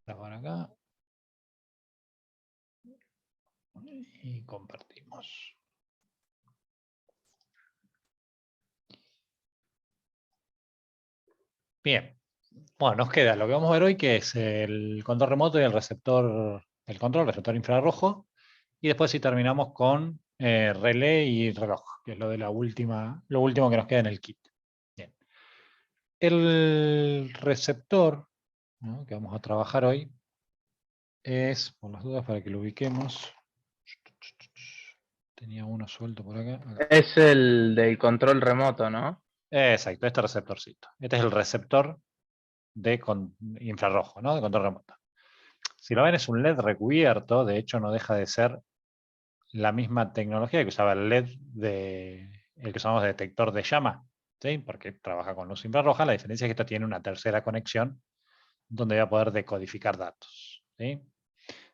Por acá. Y compartimos. Bien. Bueno, nos queda lo que vamos a ver hoy, que es el control remoto y el control receptor infrarrojo. Y después si terminamos con relé y reloj, que es lo último que nos queda en el kit. Bien. El receptor, ¿no?, que vamos a trabajar hoy es, por las dudas para que lo ubiquemos, tenía uno suelto por acá. Es el del control remoto, ¿no? Exacto, este receptorcito. Este es el receptor de infrarrojo, ¿no?, de control remoto. Si lo ven, es un LED recubierto, de hecho no deja de ser la misma tecnología que usaba el LED el que usamos de detector de llama, ¿sí?, porque trabaja con luz infrarroja. La diferencia es que esto tiene una tercera conexión donde voy a poder decodificar datos, ¿sí?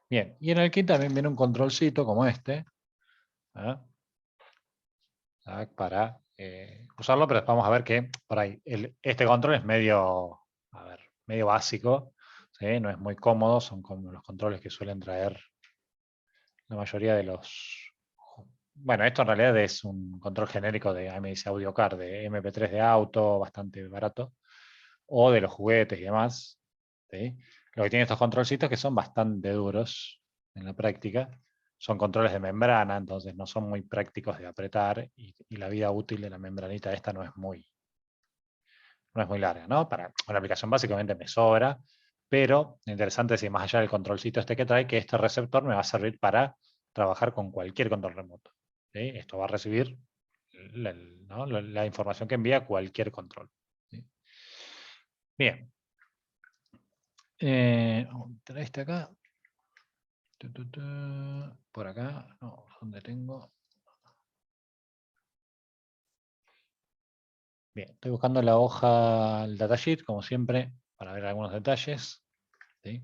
Bien, y en el kit también viene un controlcito como este, ¿eh?, para usarlo, pero vamos a ver que por ahí este control es medio básico, ¿sí?, no es muy cómodo, son como los controles que suelen traer la mayoría de los... Bueno, esto en realidad es un control genérico de AMS Audio Card, de MP3 de auto, bastante barato, o de los juguetes y demás, ¿sí? Lo que tiene estos controlcitos que son bastante duros en la práctica. Son controles de membrana, entonces no son muy prácticos de apretar y la vida útil de la membranita esta no es muy larga, ¿no? Para una aplicación básicamente me sobra, pero lo interesante es que más allá del controlcito este que trae, que este receptor me va a servir para trabajar con cualquier control remoto, ¿sí? Esto va a recibir la información que envía cualquier control, ¿sí? Bien. ¿Trae este acá? Por acá, no, ¿dónde tengo? Bien, estoy buscando la hoja, el datasheet, como siempre, para ver algunos detalles, ¿sí?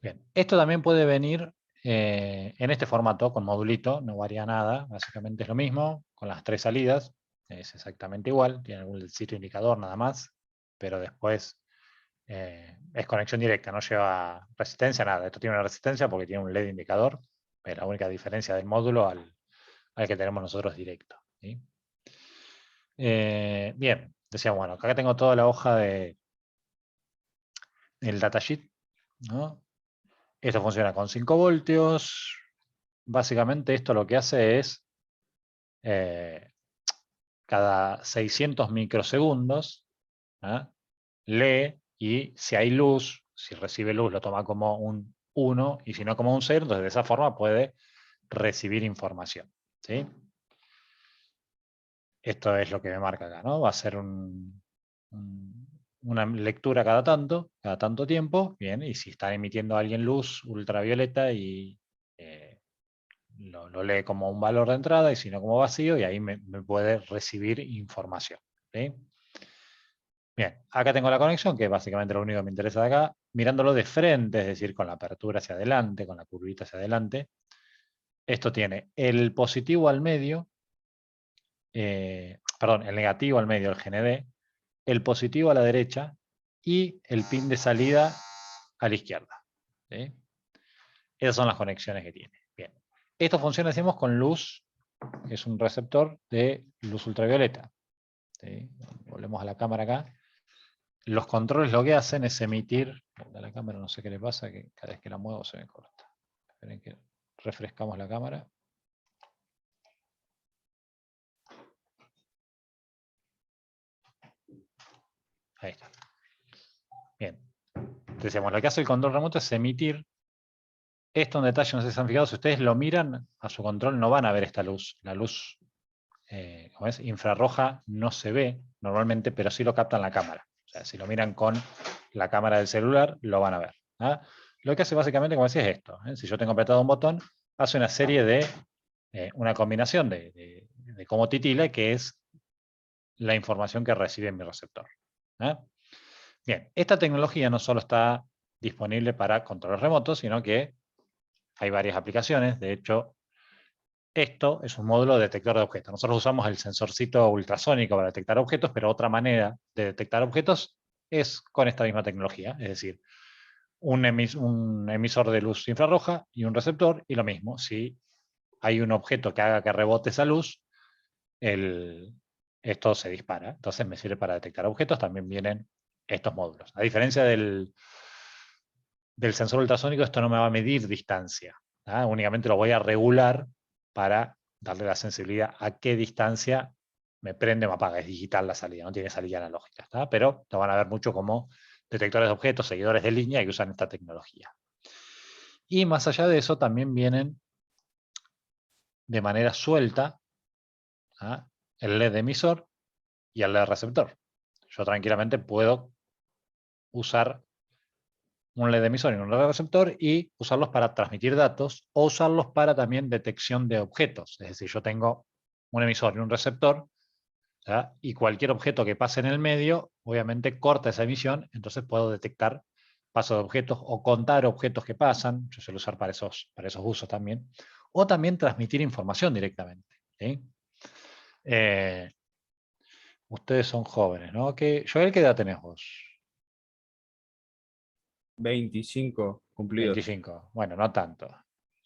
Bien, esto también puede venir en este formato, con modulito, no varía nada, básicamente es lo mismo, con las 3 salidas, es exactamente igual, tiene algún sitio indicador nada más, pero después es conexión directa, no lleva resistencia, nada. Esto tiene una resistencia porque tiene un LED indicador, es la única diferencia del módulo al que tenemos nosotros directo, ¿sí? Bien, decía, bueno, acá tengo toda la hoja del datasheet, ¿no? Esto funciona con 5 voltios. Básicamente esto lo que hace es cada 600 microsegundos, ¿ah?, lee, y si hay luz, si recibe luz lo toma como un 1 y si no como un 0, entonces de esa forma puede recibir información, ¿sí? Esto es lo que me marca acá, ¿no? Va a ser una lectura cada tanto tiempo, bien, y si está emitiendo alguien luz ultravioleta y lo lee como un valor de entrada y si no como vacío, y ahí me puede recibir información, ¿sí? Bien, acá tengo la conexión, que es básicamente lo único que me interesa de acá, mirándolo de frente, es decir, con la apertura hacia adelante, con la curvita hacia adelante. Esto tiene el positivo al medio, perdón, el negativo al medio, el GND, el positivo a la derecha y el pin de salida a la izquierda, ¿sí? Esas son las conexiones que tiene. Bien, esto funciona, decimos, con luz, que es un receptor de luz ultravioleta, ¿sí? Volvemos a la cámara acá. Los controles lo que hacen es emitir, a la cámara no sé qué le pasa, que cada vez que la muevo se me corta. Esperen que refrescamos la cámara. Ahí está. Bien. Decíamos, lo que hace el control remoto es emitir. Esto un detalle, no sé si se han fijado, si ustedes lo miran a su control no van a ver esta luz. La luz, como es, infrarroja no se ve normalmente, pero sí lo capta en la cámara. O sea, si lo miran con la cámara del celular, lo van a ver, ¿ah? Lo que hace básicamente, como decía, es esto, ¿eh? Si yo tengo apretado un botón, hace una serie de, una combinación de cómo titila, que es la información que recibe mi receptor, ¿eh? Bien, esta tecnología no solo está disponible para controles remotos, sino que hay varias aplicaciones. De hecho, esto es un módulo de detector de objetos. Nosotros usamos el sensorcito ultrasónico para detectar objetos, pero otra manera de detectar objetos es con esta misma tecnología. Es decir, un emisor de luz infrarroja y un receptor, y lo mismo, si hay un objeto que haga que rebote esa luz, esto se dispara. Entonces me sirve para detectar objetos, también vienen estos módulos. A diferencia del sensor ultrasónico, esto no me va a medir distancia. Únicamente lo voy a regular para darle la sensibilidad a qué distancia me prende o me apaga. Es digital la salida, no tiene salida analógica. Pero lo van a ver mucho como detectores de objetos, seguidores de línea que usan esta tecnología. Y más allá de eso, también vienen de manera suelta el LED emisor y el LED receptor. Yo tranquilamente puedo usar un LED emisor y un LED receptor y usarlos para transmitir datos o usarlos para también detección de objetos. Es decir, yo tengo un emisor y un receptor, y cualquier objeto que pase en el medio, obviamente corta esa emisión, entonces puedo detectar paso de objetos o contar objetos que pasan, yo suelo usar para esos usos también, o también transmitir información directamente. ¿Sí? Ustedes son jóvenes, ¿no? Joel, ¿qué edad tenés vos? 25 cumplidos. 25. Bueno, no tanto.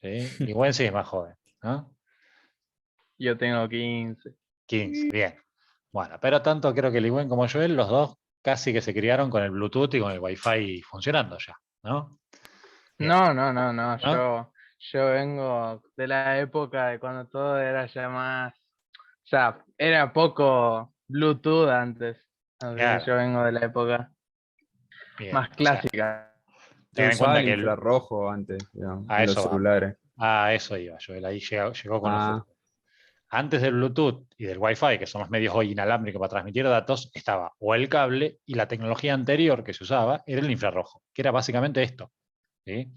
¿Sí? Igual sí es más joven, ¿no? Yo tengo 15. 15, bien. Bueno, pero tanto creo que Ligüen como Joel, los dos casi que se criaron con el Bluetooth y con el Wi-Fi funcionando ya, ¿no? Bien. No. ¿No? Yo vengo de la época de cuando todo era ya más. O sea, era poco Bluetooth antes. Así que Claro, yo vengo de la época bien. más O sea, clásica. Se ten en usaba cuenta el que infrarrojo antes, digamos, a en los eso vamos. celulares. A eso iba, Joel. Ahí llegó con lo Ah, justo. Antes del Bluetooth y del Wi-Fi, que son los medios hoy inalámbricos para transmitir datos, estaba o el cable, y la tecnología anterior que se usaba era el infrarrojo, que era básicamente esto. ¿Sí?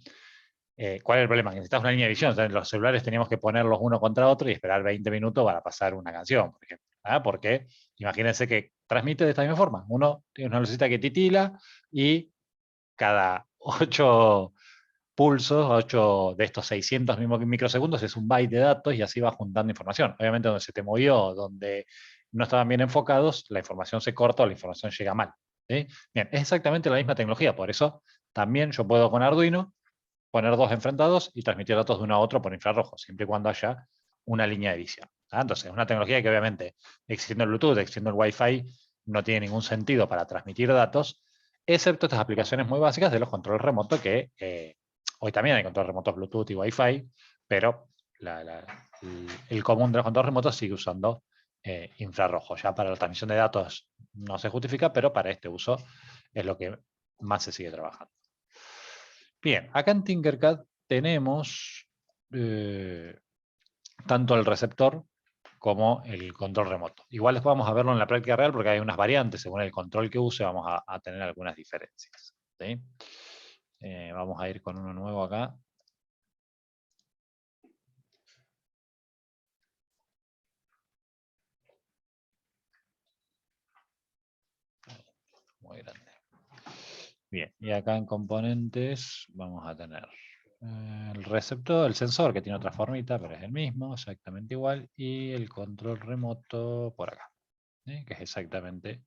¿Cuál es el problema? Que necesitas una línea de visión. Entonces, los celulares teníamos que ponerlos uno contra otro y esperar 20 minutos para pasar una canción, por ejemplo. Porque imagínense que transmite de esta misma forma. Uno tiene una lucecita que titila y cada 8 pulsos, 8 de estos 600 microsegundos es un byte de datos y así va juntando información. Obviamente donde se te movió, donde no estaban bien enfocados, la información se corta o la información llega mal. ¿Sí? Bien, es exactamente la misma tecnología, por eso también yo puedo con Arduino poner dos enfrentados y transmitir datos de uno a otro por infrarrojo, siempre y cuando haya una línea de visión. Entonces, es una tecnología que obviamente, existiendo el Bluetooth, existiendo el Wi-Fi, no tiene ningún sentido para transmitir datos, excepto estas aplicaciones muy básicas de los controles remotos, que hoy también hay controles remotos Bluetooth y Wi-Fi, pero el común de los controles remotos sigue usando infrarrojo. Ya para la transmisión de datos no se justifica, pero para este uso es lo que más se sigue trabajando. Bien, acá en Tinkercad tenemos tanto el receptor como el control remoto. Igual después vamos a verlo en la práctica real porque hay unas variantes, según el control que use vamos a tener algunas diferencias. ¿Sí? Vamos a ir con uno nuevo acá. Muy grande. Bien, y acá en componentes vamos a tener el receptor, el sensor que tiene otra formita, pero es el mismo, exactamente igual, y el control remoto por acá, que es exactamente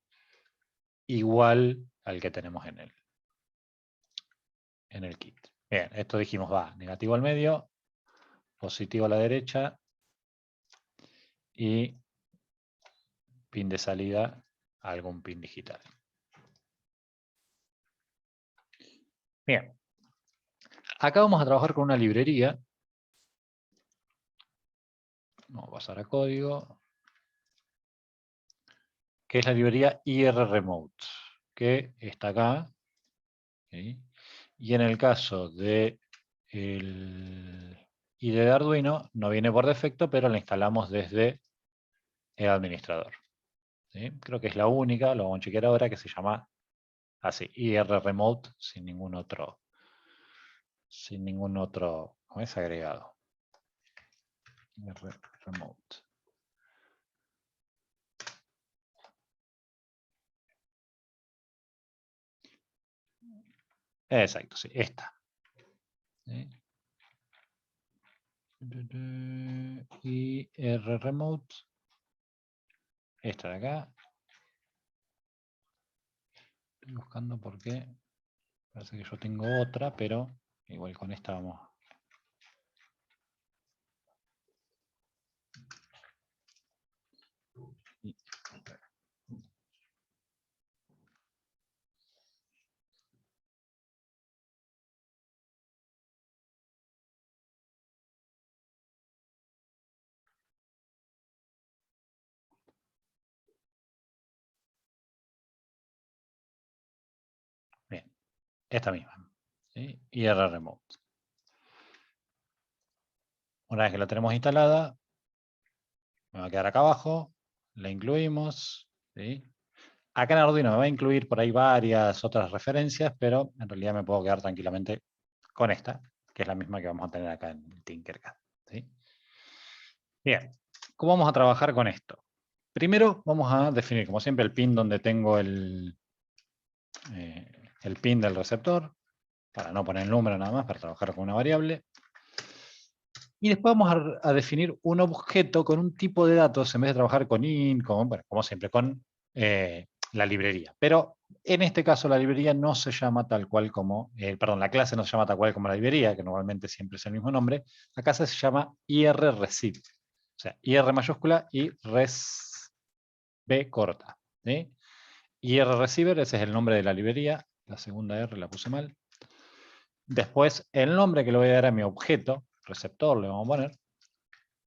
igual al que tenemos en el kit. Bien, esto dijimos va negativo al medio, positivo a la derecha y pin de salida a algún pin digital. Bien, acá vamos a trabajar con una librería. Vamos a pasar a código, que es la librería IR Remote, que está acá. ¿Sí? Y en el caso de el IDE de Arduino, no viene por defecto, pero la instalamos desde el administrador. ¿Sí? Creo que es la única, lo vamos a chequear ahora, que se llama así, IR Remote, sin ningún otro, ¿cómo es? Agregado. IR Remote. Exacto, sí, esta. ¿Sí? IR Remote. Esta de acá. Estoy buscando por qué. Parece que yo tengo otra, pero igual con esta vamos. Bien, esta misma. ¿Sí? IR Remote. Una vez que la tenemos instalada, me va a quedar acá abajo, la incluimos. ¿Sí? Acá en Arduino me va a incluir por ahí varias otras referencias, pero en realidad me puedo quedar tranquilamente con esta, que es la misma que vamos a tener acá en Tinkercad. ¿Sí? Bien, ¿cómo vamos a trabajar con esto? Primero vamos a definir, como siempre, el pin donde tengo el pin del receptor, para no poner el número nada más, para trabajar con una variable. Y después vamos a definir un objeto con un tipo de datos, en vez de trabajar con int, como siempre, con la librería. Pero en este caso la librería no se llama tal cual como, perdón, la clase no se llama tal cual como la librería, que normalmente siempre es el mismo nombre. La clase se llama IRReceive. O sea, IR mayúscula y res B corta. ¿Sí? IRReceiver, ese es el nombre de la librería. La segunda R la puse mal. Después, el nombre que le voy a dar a mi objeto, receptor, le vamos a poner.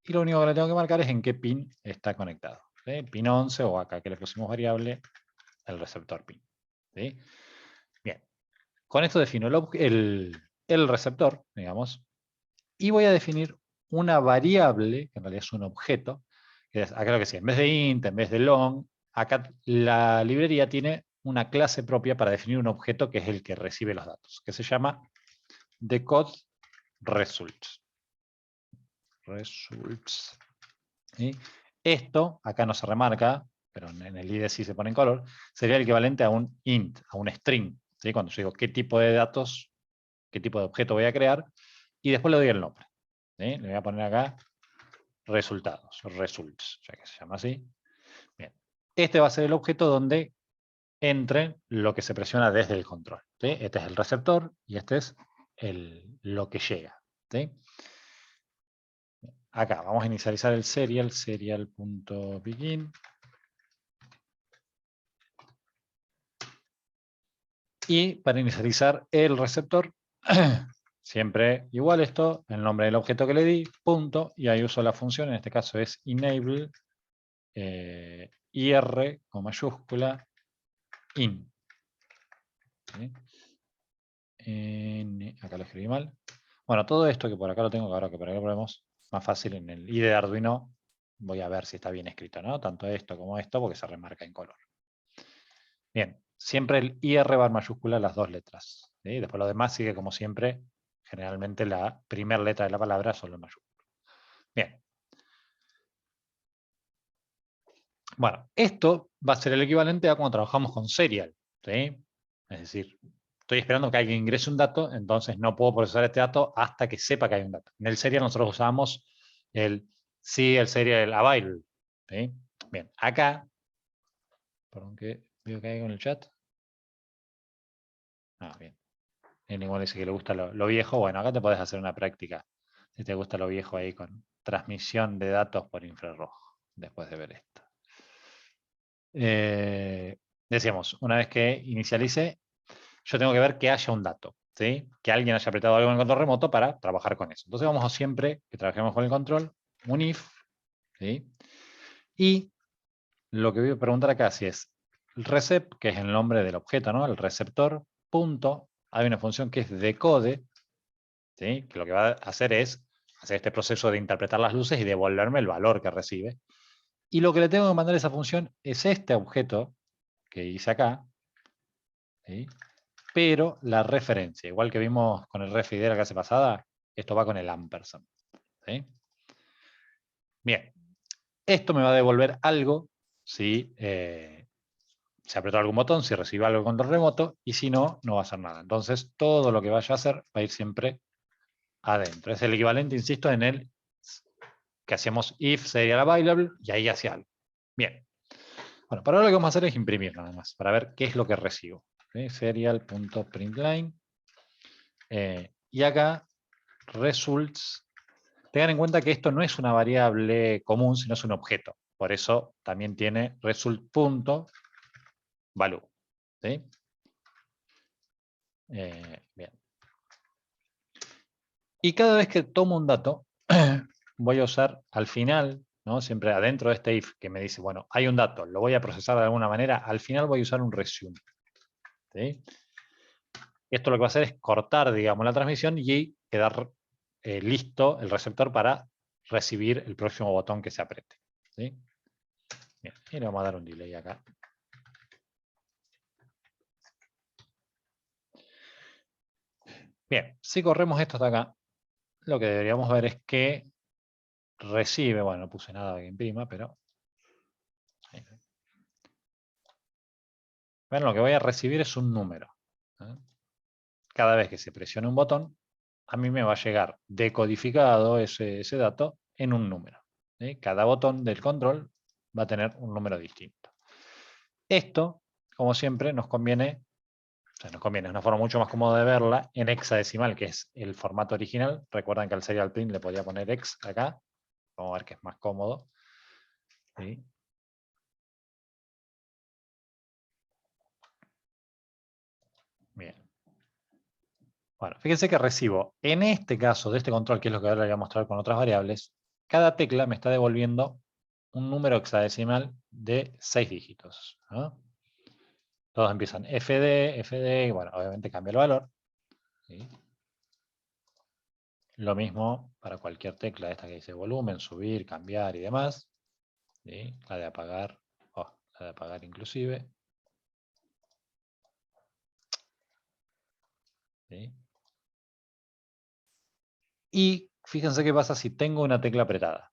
Y lo único que le tengo que marcar es en qué pin está conectado. ¿Sí? Pin 11 o acá que le pusimos variable, el receptor pin. ¿Sí? Bien. Con esto defino el receptor, digamos, y voy a definir una variable, que en realidad es un objeto, que es, acá lo que sí, en vez de int, en vez de long, acá la librería tiene una clase propia para definir un objeto que es el que recibe los datos, que se llama decodeResults. ¿Sí? Esto, acá no se remarca, pero en el IDE sí se pone en color, sería el equivalente a un int, a un string. ¿Sí? Cuando yo digo qué tipo de datos, qué tipo de objeto voy a crear, y después le doy el nombre. ¿Sí? Le voy a poner acá resultados, results, ya que se llama así. Bien. Este va a ser el objeto donde entre lo que se presiona desde el control. ¿Sí? Este es el receptor y este es lo que llega. ¿Sí? Acá vamos a inicializar el serial.begin. Y para inicializar el receptor, siempre igual esto, el nombre del objeto que le di, punto, y ahí uso la función, en este caso es enable IR con mayúscula in. ¿Sí? Acá lo escribí mal. Bueno, todo esto que por acá lo tengo, ahora que por acá lo ponemos más fácil en el IDE de Arduino, voy a ver si está bien escrito, ¿no? Tanto esto como esto, porque se remarca en color. Bien, siempre el IR va en mayúscula las dos letras. ¿Sí? Después lo demás sigue como siempre, generalmente la primera letra de la palabra solo en mayúscula. Bien. Bueno, esto va a ser el equivalente a cuando trabajamos con serial. ¿Sí? Es decir, estoy esperando que alguien ingrese un dato, entonces no puedo procesar este dato hasta que sepa que hay un dato. En el serial nosotros usamos el serial available. ¿Sí? Bien, acá, perdón que veo que hay en el chat. Bien. Igual dice que le gusta lo viejo. Bueno, acá te podés hacer una práctica. Si te gusta lo viejo ahí con transmisión de datos por infrarrojo. Después de ver esto. Decíamos, una vez que inicialice, yo tengo que ver que haya un dato. ¿Sí? Que alguien haya apretado algo en el control remoto para trabajar con eso. Entonces vamos a siempre que trabajemos con el control, un if. ¿Sí? Y lo que voy a preguntar acá si es el recep, que es el nombre del objeto, ¿no? El receptor, punto. Hay una función que es decode, ¿sí? Que lo que va a hacer es hacer este proceso de interpretar las luces y devolverme el valor que recibe. Y lo que le tengo que mandar a esa función es este objeto que hice acá, ¿sí? Pero la referencia, igual que vimos con el ref de la clase pasada, esto va con el ampersand. ¿Sí? Bien, esto me va a devolver algo si se apretó algún botón, si recibe algo de control remoto, y si no, no va a hacer nada. Entonces, todo lo que vaya a hacer va a ir siempre adentro. Es el equivalente, insisto, en el que hacemos if serial available y ahí hacia algo. Bien. Bueno, para ahora lo que vamos a hacer es imprimir nada más, para ver qué es lo que recibo. ¿sí? Serial.println. Y acá, results. Tengan en cuenta que esto no es una variable común, sino es un objeto. Por eso también tiene result.value. ¿Sí? Bien. Y cada vez que tomo un dato, voy a usar al final, ¿no? Siempre adentro de este if que me dice, bueno, hay un dato, lo voy a procesar de alguna manera, al final voy a usar un resume. ¿Sí? Esto lo que va a hacer es cortar, digamos, la transmisión y quedar listo el receptor para recibir el próximo botón que se apriete. ¿Sí? Bien, y le vamos a dar un delay acá. Bien, si corremos esto hasta acá, lo que deberíamos ver es que recibe, bueno, no puse nada que imprima, pero... Bueno, lo que voy a recibir es un número. Cada vez que se presione un botón, a mí me va a llegar decodificado ese dato en un número. Cada botón del control va a tener un número distinto. Esto, como siempre, nos conviene, es una forma mucho más cómoda de verla en hexadecimal, que es el formato original. Recuerden que al serial print le podía poner hex acá. Vamos a ver que es más cómodo. ¿Sí? Bien. Bueno, fíjense que recibo, en este caso de este control, que es lo que ahora le voy a mostrar con otras variables, cada tecla me está devolviendo un número hexadecimal de 6 dígitos. ¿No? Todos empiezan FD, FD, y bueno, obviamente cambia el valor. ¿Sí? Lo mismo para cualquier tecla esta que dice volumen, subir, cambiar y demás. ¿Sí? La de apagar, la de apagar inclusive. ¿Sí? Y fíjense qué pasa si tengo una tecla apretada.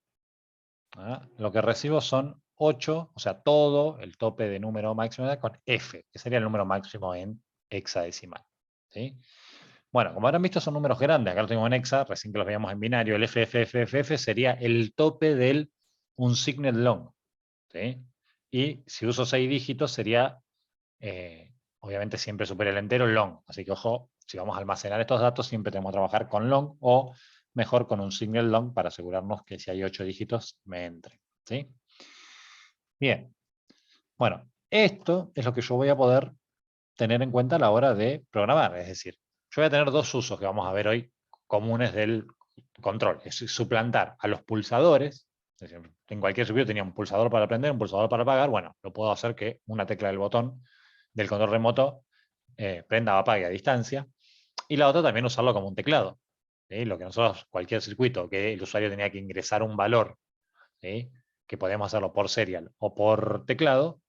Lo que recibo son 8, o sea, todo el tope de número máximo con F, que sería el número máximo en hexadecimal. ¿Sí? Bueno, como habrán visto, son números grandes. Acá lo tengo en hexa, recién que los veíamos en binario. El FFFF sería el tope del unsigned long. ¿Sí? Y si uso 6 dígitos, sería, obviamente, siempre supera el entero long. Así que, ojo, si vamos a almacenar estos datos, siempre tenemos que trabajar con long o mejor con un signed long para asegurarnos que si hay 8 dígitos, me entren. ¿Sí? Bien. Bueno, esto es lo que yo voy a poder tener en cuenta a la hora de programar. Es decir, yo voy a tener dos usos que vamos a ver hoy comunes del control. Es suplantar a los pulsadores. Es decir, en cualquier circuito tenía un pulsador para prender, un pulsador para apagar. Bueno, lo puedo hacer que una tecla del botón del control remoto prenda o apague a distancia. Y la otra también usarlo como un teclado. ¿Sí? Lo que nosotros, cualquier circuito que el usuario tenía que ingresar un valor, ¿sí? Que podemos hacerlo por serial o por teclado,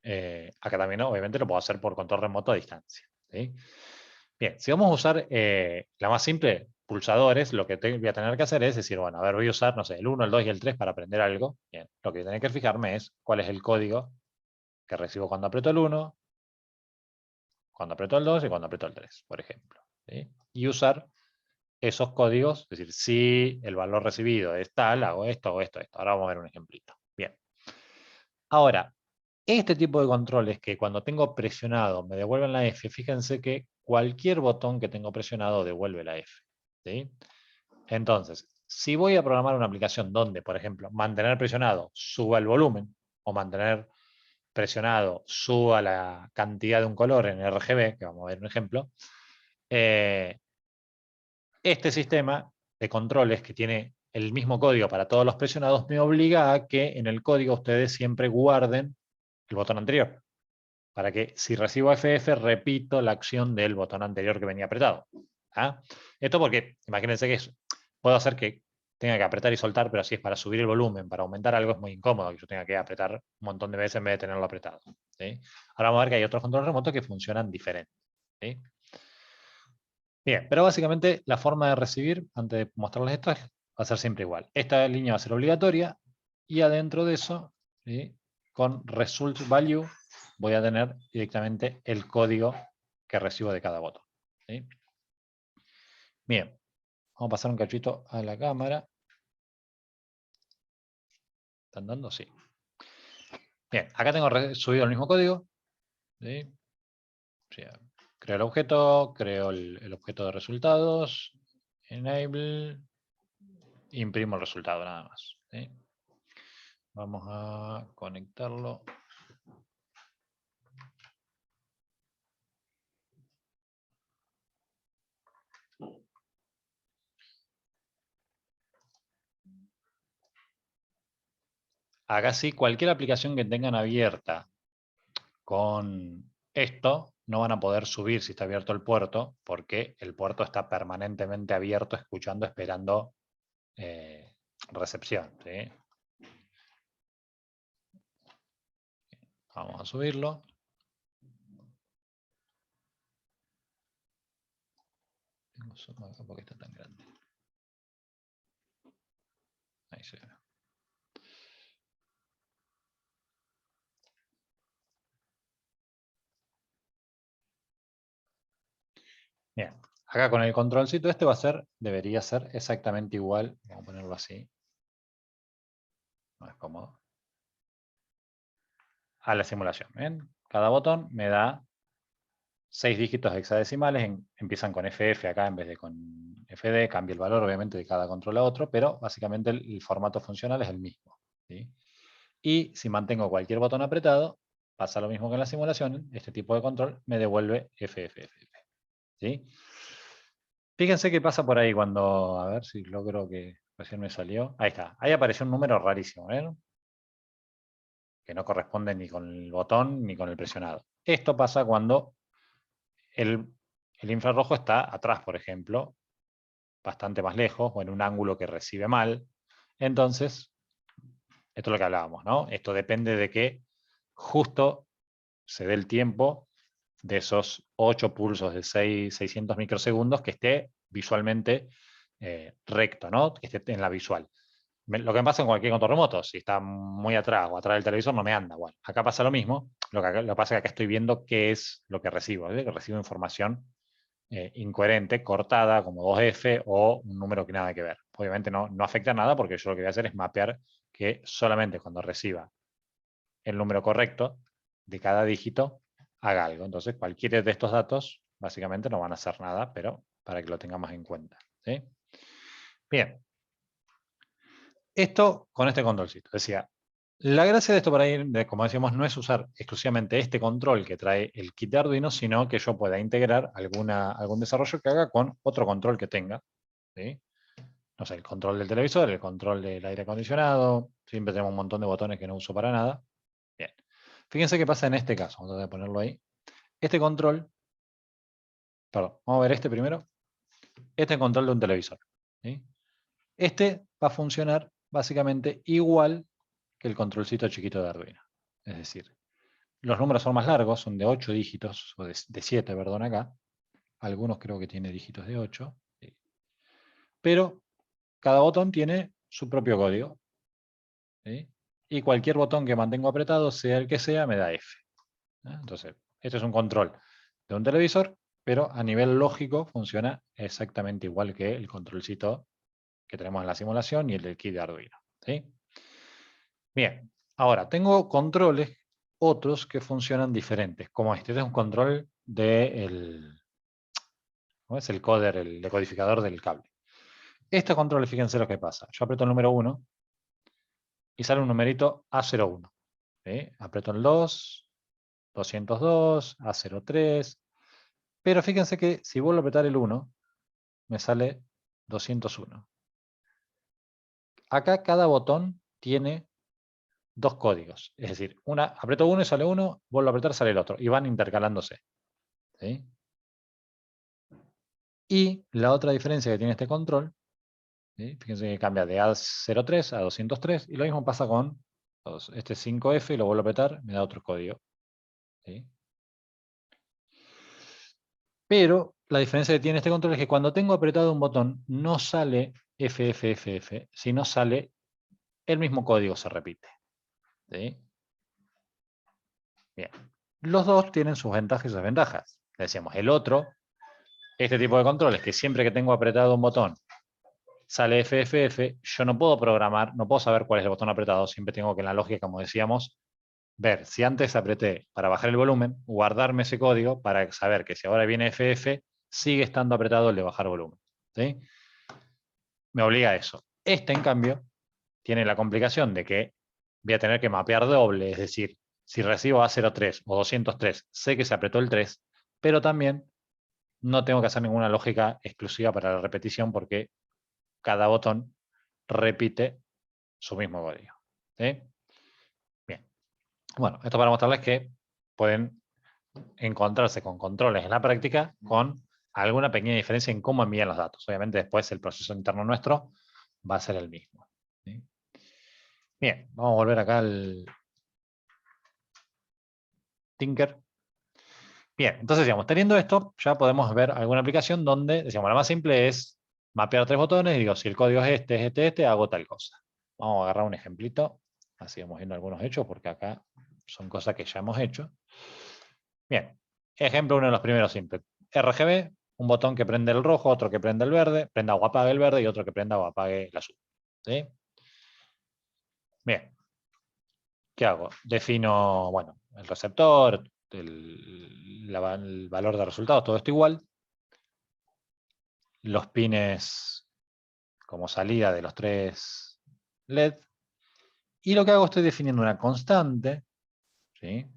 acá también, ¿no? Obviamente lo puedo hacer por control remoto a distancia. ¿Sí? Bien, si vamos a usar la más simple, pulsadores, lo que voy a tener que hacer es decir, bueno, a ver, voy a usar, no sé, el 1, el 2 y el 3 para aprender algo. Bien, lo que voy a tener que fijarme es cuál es el código que recibo cuando aprieto el 1, cuando aprieto el 2 y cuando aprieto el 3, por ejemplo. ¿Sí? Y usar esos códigos, es decir, si el valor recibido es tal, hago esto, esto. Ahora vamos a ver un ejemplito. Bien. Ahora, este tipo de controles que cuando tengo presionado me devuelven la F, fíjense que cualquier botón que tengo presionado devuelve la F. ¿Sí? Entonces, si voy a programar una aplicación donde, por ejemplo, mantener presionado suba el volumen o mantener presionado suba la cantidad de un color en RGB, que vamos a ver un ejemplo, este sistema de controles que tiene el mismo código para todos los presionados me obliga a que en el código ustedes siempre guarden el botón anterior, para que si recibo FF repito la acción del botón anterior que venía apretado. ¿Ah? Esto porque, imagínense que puedo hacer que tenga que apretar y soltar, pero si es para subir el volumen, para aumentar algo, es muy incómodo que yo tenga que apretar un montón de veces en vez de tenerlo apretado. ¿Sí? Ahora vamos a ver que hay otros controles remotos que funcionan diferente. ¿Sí? Bien, pero básicamente la forma de recibir, antes de mostrarles esto, va a ser siempre igual. Esta línea va a ser obligatoria y adentro de eso, ¿sí? Con result value, voy a tener directamente el código que recibo de cada botón. ¿Sí? Bien, vamos a pasar un cachito a la cámara. ¿Están dando? Sí. Bien, acá tengo subido el mismo código. ¿Sí? Creo el objeto, creo el objeto de resultados, enable, imprimo el resultado nada más. ¿Sí? Vamos a conectarlo. Acá sí, cualquier aplicación que tengan abierta con esto, no van a poder subir si está abierto el puerto, porque el puerto está permanentemente abierto, escuchando, esperando recepción. ¿Sí? Vamos a subirlo. Tengo zoom acá porque está tan grande. Ahí se ve. Bien, acá con el controlcito este debería ser exactamente igual. Vamos a ponerlo así. No es cómodo. A la simulación. ¿Ven? Cada botón me da 6 dígitos hexadecimales, empiezan con FF acá en vez de con FD, cambia el valor obviamente de cada control a otro, pero básicamente el formato funcional es el mismo. ¿Sí? Y si mantengo cualquier botón apretado, pasa lo mismo que en la simulación, este tipo de control me devuelve FFFF. ¿Sí? Fíjense qué pasa por ahí cuando, a ver si logro que recién me salió. Ahí está, ahí apareció un número rarísimo, ¿ven? Que no corresponde ni con el botón ni con el presionado. Esto pasa cuando el infrarrojo está atrás, por ejemplo, bastante más lejos, o en un ángulo que recibe mal. Entonces, esto es lo que hablábamos, ¿no? Esto depende de que justo se dé el tiempo de esos 8 pulsos de 600 microsegundos que esté visualmente recto, ¿no? Que esté en la visual. Lo que me pasa en cualquier control remoto, si está muy atrás o atrás del televisor, no me anda. Bueno, acá pasa lo mismo. Lo que pasa es que acá estoy viendo qué es lo que recibo. ¿sí? Que recibo información incoherente, cortada, como 2F o un número que nada que ver. Obviamente no afecta a nada porque yo lo que voy a hacer es mapear que solamente cuando reciba el número correcto de cada dígito haga algo. Entonces cualquiera de estos datos básicamente no van a hacer nada, pero para que lo tengamos en cuenta. ¿sí? Bien. Esto con este controlcito. Decía, la gracia de esto por ahí, como decíamos, no es usar exclusivamente este control que trae el kit de Arduino, sino que yo pueda integrar algún desarrollo que haga con otro control que tenga. ¿sí? No sé, el control del televisor, el control del aire acondicionado. Siempre tenemos un montón de botones que no uso para nada. Bien. Fíjense qué pasa en este caso. Vamos a ponerlo ahí. Este control, perdón, vamos a ver este primero. Este es el control de un televisor. ¿sí? Este va a funcionar básicamente igual que el controlcito chiquito de Arduino. Es decir, los números son más largos, son de 8 dígitos, o de 7, perdón, acá. Algunos creo que tiene dígitos de 8. ¿sí? Pero cada botón tiene su propio código. ¿sí? Y cualquier botón que mantengo apretado, sea el que sea, me da F. Entonces, esto es un control de un televisor, pero a nivel lógico funciona exactamente igual que el controlcito que tenemos en la simulación y el del kit de Arduino. ¿sí? Bien, ahora tengo controles otros que funcionan diferentes, como este. Este es un control del ¿cómo es? El coder, el decodificador del cable. Este control, fíjense lo que pasa. Yo aprieto el número 1 y sale un numerito A01. ¿sí? Aprieto el 2, 202, A03. Pero fíjense que si vuelvo a apretar el 1, me sale 201. Acá cada botón tiene 2 códigos. Es decir, aprieto uno y sale uno, vuelvo a apretar y sale el otro. Y van intercalándose. ¿sí? Y la otra diferencia que tiene este control, ¿sí? Fíjense que cambia de A03 a 203, y lo mismo pasa con este 5F, y lo vuelvo a apretar, me da otro código. ¿sí? Pero la diferencia que tiene este control es que cuando tengo apretado un botón, no sale FFFF, sino sale el mismo código, se repite. ¿sí? Bien. Los dos tienen sus ventajas y sus desventajas. Decíamos, el otro, este tipo de controles, que siempre que tengo apretado un botón, sale FFF, yo no puedo programar, no puedo saber cuál es el botón apretado, siempre tengo que en la lógica, como decíamos, ver si antes apreté para bajar el volumen, guardarme ese código para saber que si ahora viene FF, sigue estando apretado el de bajar volumen. ¿Sí? Me obliga a eso. Este, en cambio, tiene la complicación de que voy a tener que mapear doble, es decir, si recibo A03 o 203, sé que se apretó el 3, pero también no tengo que hacer ninguna lógica exclusiva para la repetición porque cada botón repite su mismo código. ¿Sí? Bien. Bueno, esto para mostrarles que pueden encontrarse con controles en la práctica con alguna pequeña diferencia en cómo envían los datos. Obviamente después el proceso interno nuestro va a ser el mismo. ¿Sí? Bien, vamos a volver acá al Tinker. Bien, entonces, digamos, teniendo esto, ya podemos ver alguna aplicación donde, decíamos, la más simple es mapear 3 botones y digo, si el código es este, hago tal cosa. Vamos a agarrar un ejemplito, así vamos viendo algunos hechos, porque acá son cosas que ya hemos hecho. Bien, ejemplo, uno de los primeros simples. RGB, un botón que prende el rojo, otro que prende el verde, prenda o apague el verde y otro que prenda o apague el azul. ¿Sí? Bien, ¿qué hago? Defino, bueno, el receptor, el valor de resultados, todo esto igual. Los pines como salida de los 3 LED. Y lo que hago, estoy definiendo una constante, ¿sí?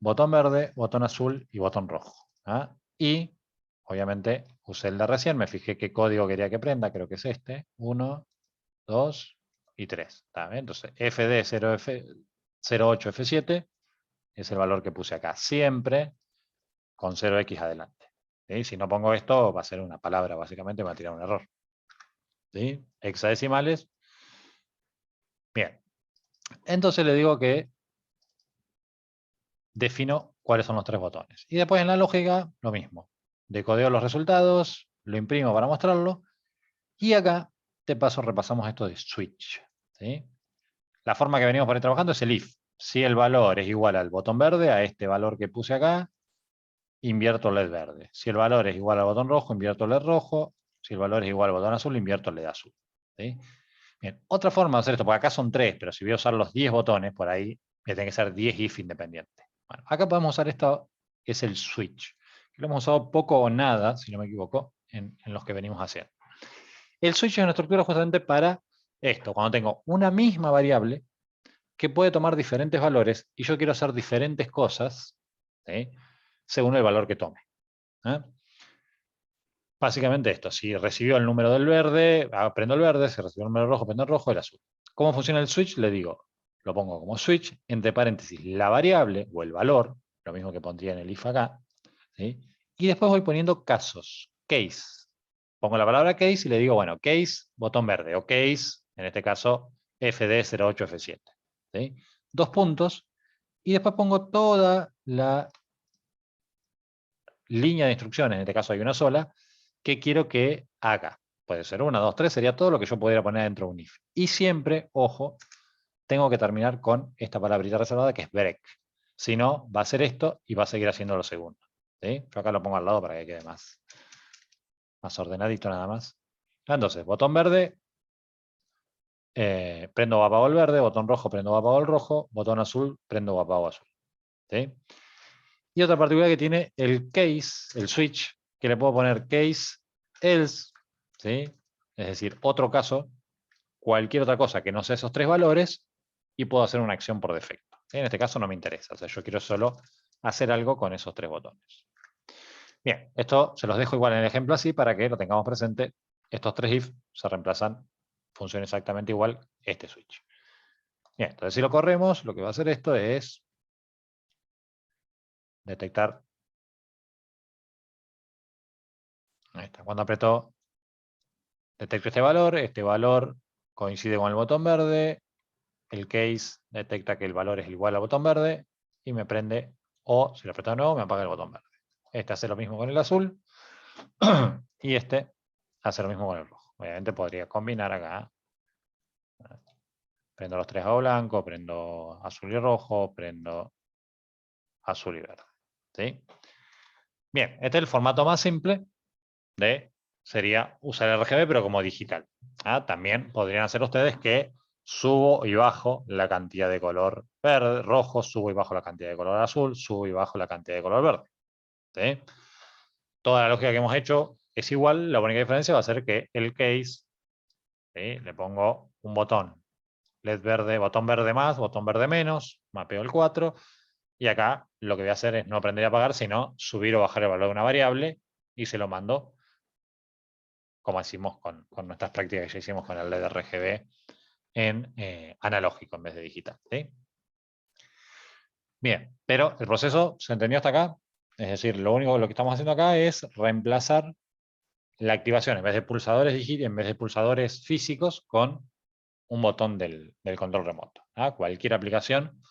Botón verde, botón azul y botón rojo. ¿Ah? Y, obviamente, usé el de recién, me fijé qué código quería que prenda, creo que es este. 1, 2 y 3. Entonces, FD08F7 es el valor que puse acá. Siempre con 0x adelante. ¿Sí? Si no pongo esto, va a ser una palabra, básicamente, me va a tirar un error. ¿Sí? Hexadecimales. Bien. Entonces le digo que defino cuáles son los 3 botones. Y después en la lógica, lo mismo. Decodeo los resultados, lo imprimo para mostrarlo. Y acá, de paso, repasamos esto de switch. ¿Sí? La forma que venimos por ahí trabajando es el if. Si el valor es igual al botón verde, a este valor que puse acá, invierto LED verde. Si el valor es igual al botón rojo, invierto LED rojo. Si el valor es igual al botón azul, invierto LED azul. ¿Sí? Bien. Otra forma de hacer esto, porque acá son 3, pero si voy a usar los 10 botones, por ahí me tiene que ser 10 if independientes. Bueno, acá podemos usar esto, que es el switch. Que lo hemos usado poco o nada, si no me equivoco, en los que venimos haciendo. El switch es una estructura justamente para esto, cuando tengo una misma variable que puede tomar diferentes valores y yo quiero hacer diferentes cosas, ¿sí? Según el valor que tome. ¿Eh? Básicamente esto, si recibió el número del verde, prendo el verde, si recibió el número rojo, prendo el rojo, el azul. ¿Cómo funciona el switch? Le digo, lo pongo como switch, entre paréntesis, la variable o el valor, lo mismo que pondría en el if acá, ¿sí? Y después voy poniendo casos, case. Pongo la palabra case y le digo, bueno, case, botón verde, o case, en este caso, FD08F7. ¿Sí? 2 puntos, y después pongo toda la línea de instrucciones, en este caso hay una sola, que quiero que haga. Puede ser 1, 2, 3, sería todo lo que yo pudiera poner dentro de un if. Y siempre, ojo, tengo que terminar con esta palabrita reservada que es break. Si no, va a hacer esto y va a seguir haciendo lo segundo. ¿Sí? Yo acá lo pongo al lado para que quede más ordenadito nada más. Entonces, botón verde, prendo o apago el verde, botón rojo, prendo o apago el rojo, botón azul, prendo o apago azul. ¿Sí? Y otra particularidad que tiene el case, el switch, que le puedo poner case else, ¿sí? Es decir, otro caso, cualquier otra cosa que no sea esos 3 valores, y puedo hacer una acción por defecto. ¿Sí? En este caso no me interesa, o sea, yo quiero solo hacer algo con esos 3 botones. Bien, esto se los dejo igual en el ejemplo así para que lo tengamos presente. Estos 3 if se reemplazan, funciona exactamente igual este switch. Bien, entonces si lo corremos, lo que va a hacer esto es detectar. Ahí está. Cuando apretó, detecto este valor coincide con el botón verde, el case detecta que el valor es igual al botón verde y me prende, o si lo aprieto de nuevo, me apaga el botón verde. Este hace lo mismo con el azul y este hace lo mismo con el rojo. Obviamente podría combinar acá. Prendo los 3 a blanco, prendo azul y rojo, prendo azul y verde. ¿Sí? Bien, este es el formato más simple sería usar el RGB, pero como digital. También podrían hacer ustedes que subo y bajo la cantidad de color verde, rojo, subo y bajo la cantidad de color azul, subo y bajo la cantidad de color verde. ¿Sí? Toda la lógica que hemos hecho es igual, la única diferencia va a ser que el case, ¿sí? Le pongo un botón LED verde, botón verde más, botón verde menos, mapeo el 4, y acá lo que voy a hacer es no prender y apagar, sino subir o bajar el valor de una variable y se lo mando como hicimos con nuestras prácticas que ya hicimos con el LED RGB en analógico en vez de digital. ¿Sí? Bien, pero el proceso se entendió hasta acá. Es decir, lo que estamos haciendo acá es reemplazar la activación en vez de pulsadores físicos con un botón del control remoto. ¿Ah? Cualquier aplicación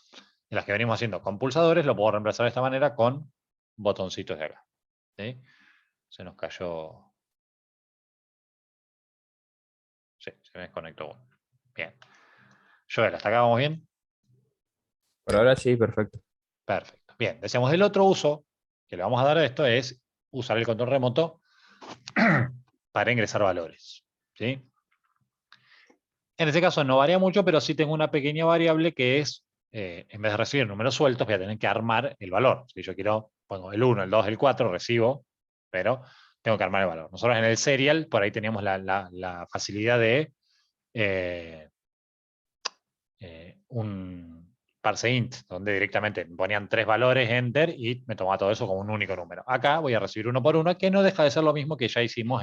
de las que venimos haciendo con pulsadores lo puedo reemplazar de esta manera con botoncitos de acá. ¿Sí? Se nos cayó. Sí, se me desconectó uno. Bien. Joel, ¿hasta acá vamos bien? Por ahora sí, perfecto. Perfecto. Bien, decíamos el otro uso que le vamos a dar a esto es usar el control remoto para ingresar valores. ¿Sí? En este caso no varía mucho, pero sí tengo una pequeña variable que es, en vez de recibir números sueltos, voy a tener que armar el valor. Si yo quiero, pongo el 1, el 2, el 4, recibo, pero tengo que armar el valor. Nosotros en el serial, por ahí teníamos la facilidad de un parse int, donde directamente me ponían 3 valores, enter, y me tomaba todo eso como un único número. Acá voy a recibir uno por uno, que no deja de ser lo mismo que ya hicimos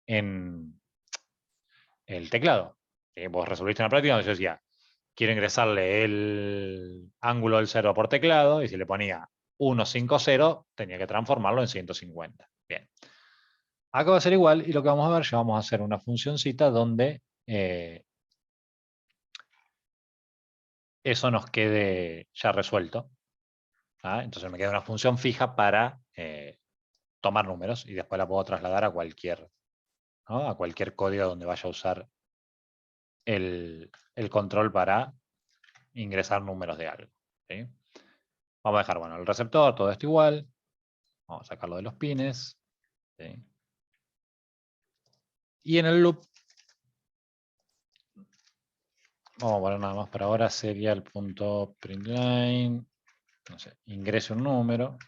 en el teclado. Vos resolviste una práctica donde yo decía, quiero ingresarle el ángulo del 0 por teclado, y si le ponía 150, tenía que transformarlo en 150. Bien. Acá va a ser igual, y lo que vamos a ver, ya vamos a hacer una funcioncita donde eso nos quede ya resuelto. ¿Ah? Entonces me queda una función fija para tomar números, y después la puedo trasladar a cualquier, ¿no? A cualquier código donde vaya a usar el control para ingresar números de algo. ¿Sí? Vamos a dejar, bueno, el receptor, todo esto igual. Vamos a sacarlo de los pines. ¿Sí? Y en el loop, vamos a poner nada más para ahora, serial.println, no sé, ingrese un número.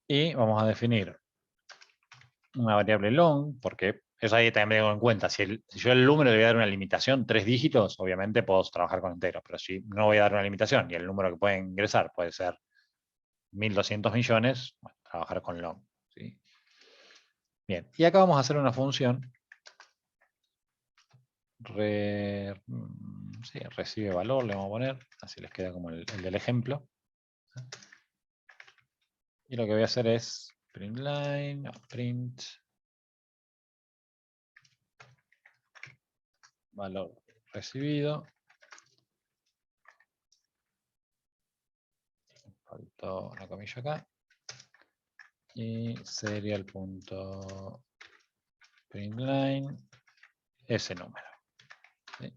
Y vamos a definir una variable long, porque eso ahí también tengo en cuenta. Si yo al número le voy a dar una limitación, 3 dígitos, obviamente puedo trabajar con enteros, pero si no voy a dar una limitación y el número que pueden ingresar puede ser 1200 millones, bueno, trabajar con long. ¿Sí? Bien, y acá vamos a hacer una función. Sí, recibe valor, le vamos a poner, así les queda como el del ejemplo. Y lo que voy a hacer es print valor recibido. Faltó una comilla acá. Y serial.println ese número. ¿Sí?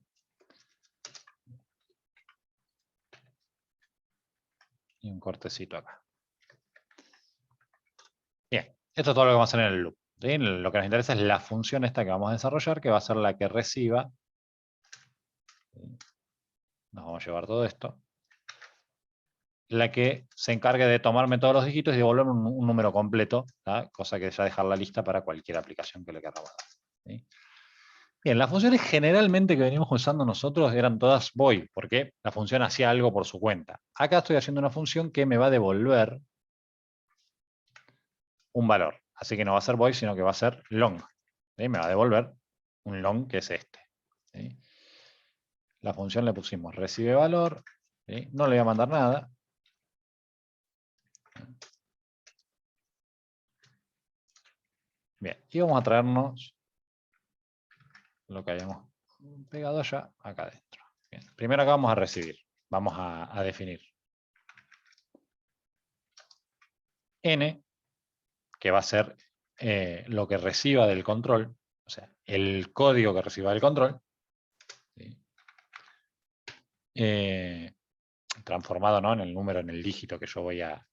Y un cortecito acá. Bien, esto es todo lo que vamos a hacer en el loop. ¿Sí? Lo que nos interesa es la función esta que vamos a desarrollar, que va a ser la que reciba. Nos vamos a llevar todo esto. La que se encargue de tomarme todos los dígitos y devolverme un número completo, ¿tá? Cosa que ya dejar la lista para cualquier aplicación que le queramos dar. ¿Sí? Bien, las funciones generalmente que venimos usando nosotros eran todas void, porque la función hacía algo por su cuenta. Acá estoy haciendo una función que me va a devolver un valor. Así que no va a ser void, sino que va a ser long. ¿Sí? Me va a devolver un long que es este. ¿Sí? La función le pusimos recibe valor. ¿Sí? No le voy a mandar nada. Bien, y vamos a traernos lo que hayamos pegado ya acá adentro. Bien. Primero acá vamos a recibir. Vamos a definir n, que va a ser lo que reciba del control, o sea, el código que reciba del control, ¿sí? Transformado, ¿no?, en el número, en el dígito que yo voy a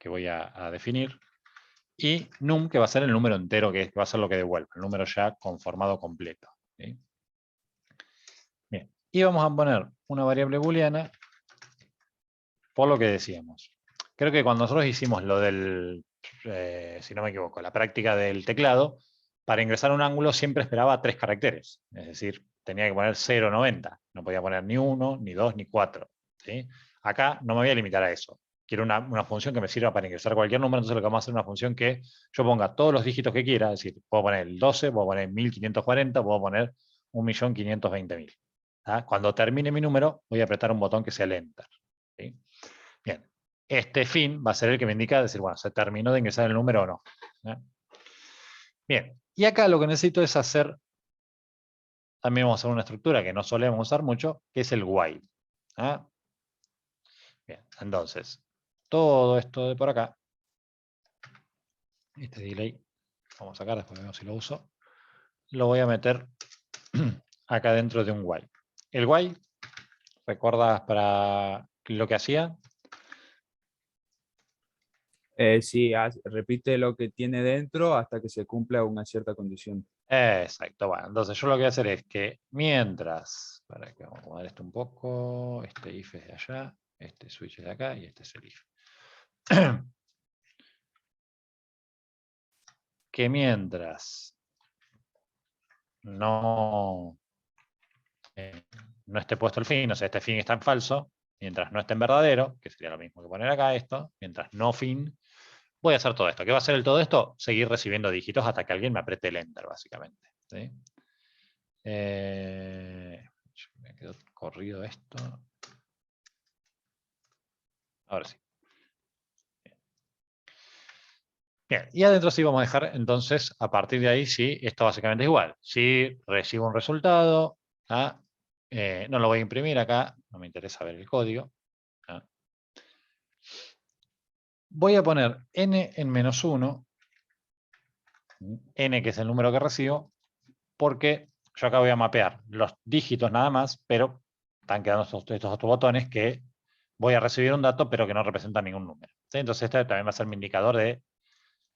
que voy a definir, y num, que va a ser el número entero, que va a ser lo que devuelve, el número ya conformado completo. ¿Sí? Bien, y vamos a poner una variable booleana por lo que decíamos. Creo que cuando nosotros hicimos lo del, si no me equivoco, la práctica del teclado, para ingresar a un ángulo siempre esperaba 3 caracteres. Es decir, tenía que poner 0,90. No podía poner ni 1, ni 2, ni 4. ¿Sí? Acá no me voy a limitar a eso. Quiero una función que me sirva para ingresar cualquier número, entonces lo que vamos a hacer es una función que yo ponga todos los dígitos que quiera, es decir, puedo poner el 12, puedo poner 1540, puedo poner 1.520.000. ¿Ah? Cuando termine mi número, voy a apretar un botón que sea el Enter. ¿Sí? Bien, este fin va a ser el que me indica decir, bueno, se terminó de ingresar el número o no. ¿Eh? Bien, y acá lo que necesito es hacer, también vamos a hacer una estructura que no solemos usar mucho, que es el while. ¿Eh? Bien, entonces, todo esto de por acá, este delay, vamos a sacar, después vemos si lo uso, lo voy a meter acá dentro de un while. El while, ¿recuerdas para lo que hacía? Sí, repite lo que tiene dentro hasta que se cumpla una cierta condición. Exacto, bueno, entonces yo lo que voy a hacer es que mientras, para que vamos a mover esto un poco, este if es de allá, este switch es de acá y este es el if. Que mientras no, no esté puesto el fin, o sea, este fin está en falso, mientras no esté en verdadero, que sería lo mismo que poner acá esto, mientras no fin, voy a hacer todo esto. ¿Qué va a hacer el todo esto? Seguir recibiendo dígitos hasta que alguien me apriete el enter, básicamente. ¿Sí? Me quedó corrido esto. Ahora sí. Bien, y adentro sí vamos a dejar, entonces, a partir de ahí, sí, esto básicamente es igual. Si recibo un resultado, ¿ah? No lo voy a imprimir acá, no me interesa ver el código. ¿Ah? Voy a poner n en -1, n que es el número que recibo, porque yo acá voy a mapear los dígitos nada más, pero están quedando estos otros botones que voy a recibir un dato, pero que no representan ningún número. ¿Sí? Entonces este también va a ser mi indicador de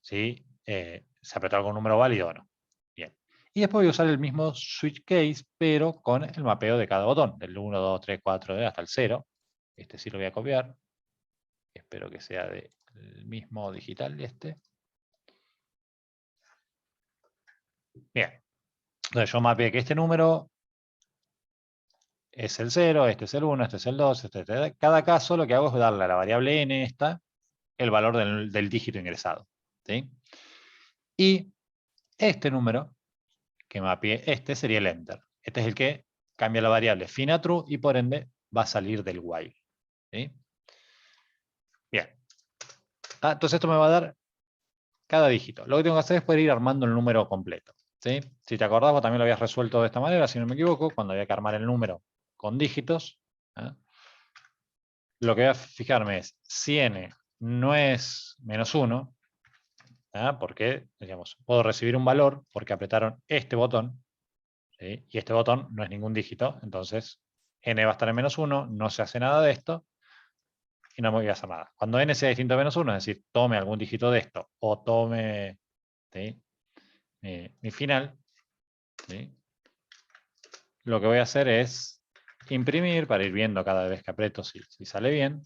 si se apretó algún número válido o no. Bien. Y después voy a usar el mismo switch case, pero con el mapeo de cada botón, del 1, 2, 3, 4, hasta el 0. Este sí lo voy a copiar. Espero que sea del mismo digital de este. Bien. Entonces yo mapeé que este número es el 0, este es el 1, este es el 2, este. Cada caso lo que hago es darle a la variable n esta el valor del dígito ingresado. ¿Sí? Y este número que mapeé, este sería el enter. Este es el que cambia la variable fin a true y por ende va a salir del while. ¿Sí? Bien. Entonces esto me va a dar cada dígito. Lo que tengo que hacer es poder ir armando el número completo. ¿Sí? Si te acordás, vos también lo habías resuelto de esta manera, si no me equivoco, cuando había que armar el número con dígitos. Lo que voy a fijarme es si n no es -1, porque digamos, puedo recibir un valor porque apretaron este botón, ¿sí? Y este botón no es ningún dígito, entonces n va a estar en -1, no se hace nada de esto y no me voy a hacer nada. Cuando n sea distinto a -1, es decir, tome algún dígito de esto o tome, ¿sí?, mi final, ¿sí?, lo que voy a hacer es imprimir para ir viendo cada vez que aprieto si sale bien